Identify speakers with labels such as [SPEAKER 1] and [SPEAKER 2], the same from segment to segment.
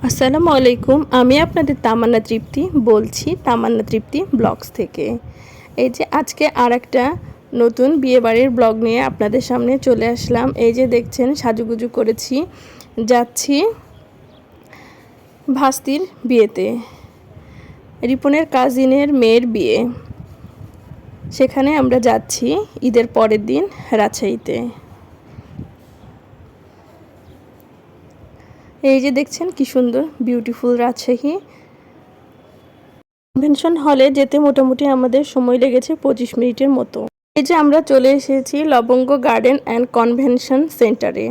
[SPEAKER 1] আসসালামু আলাইকুম। আমি আপনাদের তামান্না তৃপ্তি বলছি, তামান্না তৃপ্তি ব্লগস থেকে। এই যে আজকে আরেকটা নতুন বিয়েবাড়ির ব্লগ নিয়ে আপনাদের সামনে চলে আসলাম। এই যে দেখছেন সাজুগুজু করেছি, যাচ্ছি ভাস্তির বিয়েতে, রিপনের কাজিনের মেয়ের বিয়ে। সেখানে আমরা যাচ্ছি ঈদের পরের দিন রাজশাহীতে। এই যে দেখছেন কি সুন্দর বিউটিফুল রাজশাহী। কনভেনশন হলে যেতে মোটামুটি আমাদের সময় লেগেছে 25 মিনিটের মতো। এই যে আমরা চলে এসেছি লবঙ্গ গার্ডেন অ্যান্ড কনভেনশন সেন্টারে।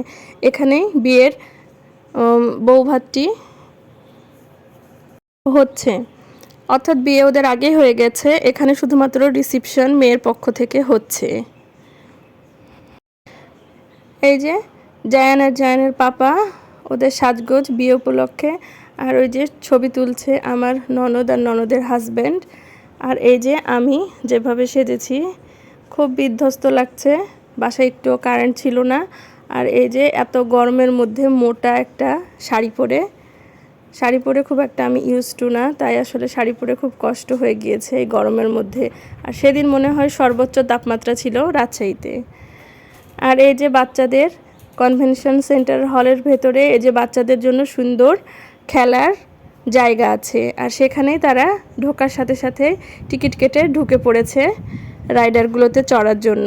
[SPEAKER 1] এখানে বিয়ের বৌভাতটি হচ্ছে, অর্থাৎ বিয়ে ওদের আগে হয়ে গেছে। এখানে শুধুমাত্র রিসিপশন মেয়ের পক্ষ থেকে হচ্ছে। এই যে জায়ান আর জায়ানের পাপা, ওদের সাজগোজ বিয়ে উপলক্ষে। আর ওই যে ছবি তুলছে আমার ননদ আর ননদের হাজব্যান্ড। আর এই যে আমি যেভাবে সেজেছি, খুব বিধ্বস্ত লাগছে। বাসায় একটুও কারেন্ট ছিল না। আর এই যে এত গরমের মধ্যে মোটা একটা শাড়ি পরে খুব একটা আমি ইউজ টু না, তাই আসলে শাড়ি পরে খুব কষ্ট হয়ে গিয়েছে এই গরমের মধ্যে। আর সেদিন মনে হয় সর্বোচ্চ তাপমাত্রা ছিল রাজশাহীতে। আর এই যে বাচ্চাদের কনভেনশন সেন্টার হলের ভেতরে এই যে বাচ্চাদের জন্য সুন্দর খেলার জায়গা আছে। আর সেখানেই তারা ঢোকার সাথে সাথে টিকিট কেটে ঢুকে পড়েছে রাইডারগুলোতে চড়ার জন্য।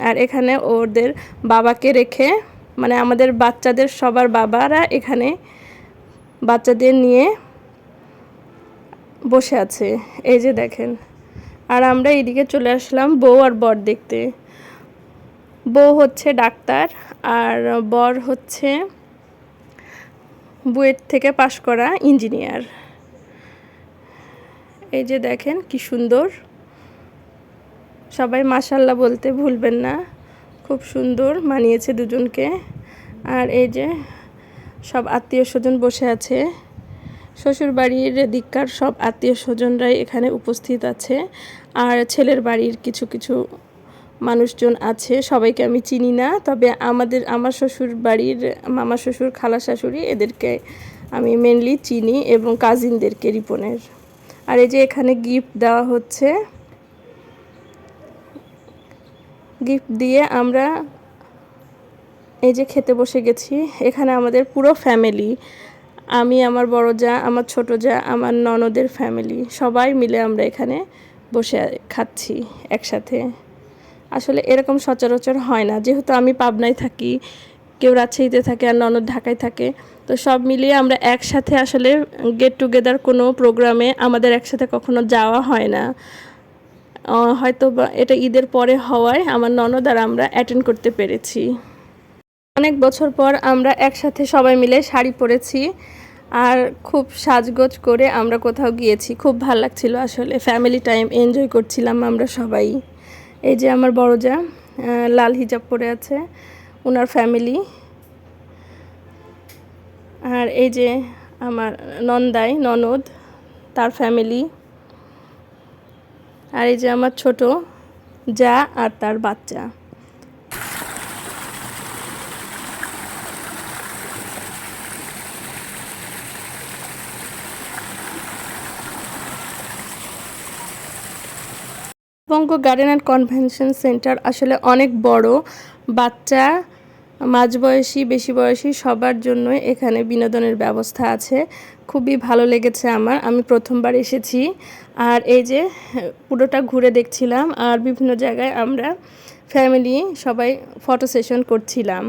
[SPEAKER 1] আর এখানে ওদের বাবাকে রেখে, মানে আমাদের বাচ্চাদের সবার বাবারা এখানে বাচ্চাদের নিয়ে বসে আছে। এই যে দেখেন। আর আমরা এইদিকে চলে আসলাম বউ আর বর দেখতে। বউ হচ্ছে ডাক্তার আর বর হচ্ছে বুয়েট থেকে পাশ করা ইঞ্জিনিয়ার। এই যে দেখেন কি সুন্দর, সবাই মাশাআল্লাহ বলতে ভুলবেন না, খুব সুন্দর মানিয়েছে দুজনকে। আর এই যে সব আত্মীয় স্বজন বসে আছে, শ্বশুর বাড়ির দিককার সব আত্মীয় স্বজনরাই এখানে উপস্থিত আছে। আর ছেলের বাড়ির কিছু কিছু মানুষজন আছে, সবাইকে আমি চিনি না, তবে আমার শ্বশুর বাড়ির মামা শ্বশুর, খালা শাশুড়ি, এদেরকে আমি মেনলি চিনি, এবং কাজিনদেরকে রিপনের। আর এই যে এখানে গিফট দেওয়া হচ্ছে, গিফট দিয়ে আমরা এই যে খেতে বসে গেছি। এখানে আমাদের পুরো ফ্যামিলি, আমি, আমার বড় যা, আমার ছোট যা, আমার ননদের ফ্যামিলি, সবাই মিলে আমরা এখানে বসে খাচ্ছি একসাথে। আসলে এরকম সচরাচর হয় না, যেহেতু আমি পাবনায় থাকি, কেউ রাজশাহীতে থাকে আর ননদ ঢাকায় থাকে, তো সব মিলিয়ে আমরা একসাথে আসলে গেট টুগেদার কোনো প্রোগ্রামে আমাদের একসাথে কখনো যাওয়া হয় না। হয়তো এটা ঈদের পরে হওয়ায় আমার ননদ আর আমরা অ্যাটেন্ড করতে পেরেছি। অনেক বছর পর আমরা একসাথে সবাই মিলে শাড়ি পরেছি আর খুব সাজগোজ করে আমরা কোথাও গিয়েছি। খুব ভালো লাগছিল, আসলে ফ্যামিলি টাইম এনজয় করছিলাম আমরা সবাই। এই যে আমার বড় যা লাল হিজাব পরে আছে, ওনার ফ্যামিলি। আর এই যে আমার ননদ, তার ফ্যামিলি। আর এই যে আমার ছোট যা আর তার বাচ্চা। লবঙ্গ গার্ডেন অ্যান্ড কনভেনশন সেন্টার আসলে অনেক বড়। বাচ্চা, মাঝবয়সী, বেশি বয়সী সবার জন্য এখানে বিনোদনের ব্যবস্থা আছে। খুবই ভালো লেগেছে আমার, আমি প্রথমবার এসেছি। আর এই যে পুরোটা ঘুরে দেখছিলাম, আর বিভিন্ন জায়গায় আমরা ফ্যামিলি সবাই ফটো সেশন করছিলাম।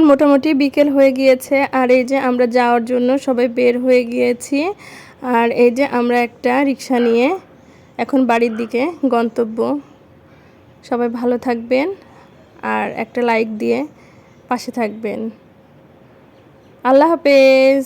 [SPEAKER 1] মোটামুটি বিকেল হয়ে গিয়েছে আর এই যে আমরা যাওয়ার জন্য সবাই বের হয়ে গিয়েছি। আর এই যে আমরা একটা রিক্সা নিয়ে এখন বাড়ির দিকে গন্তব্য। সবাই ভালো থাকবেন আর একটা লাইক দিয়ে পাশে থাকবেন। আল্লাহ হাফেজ।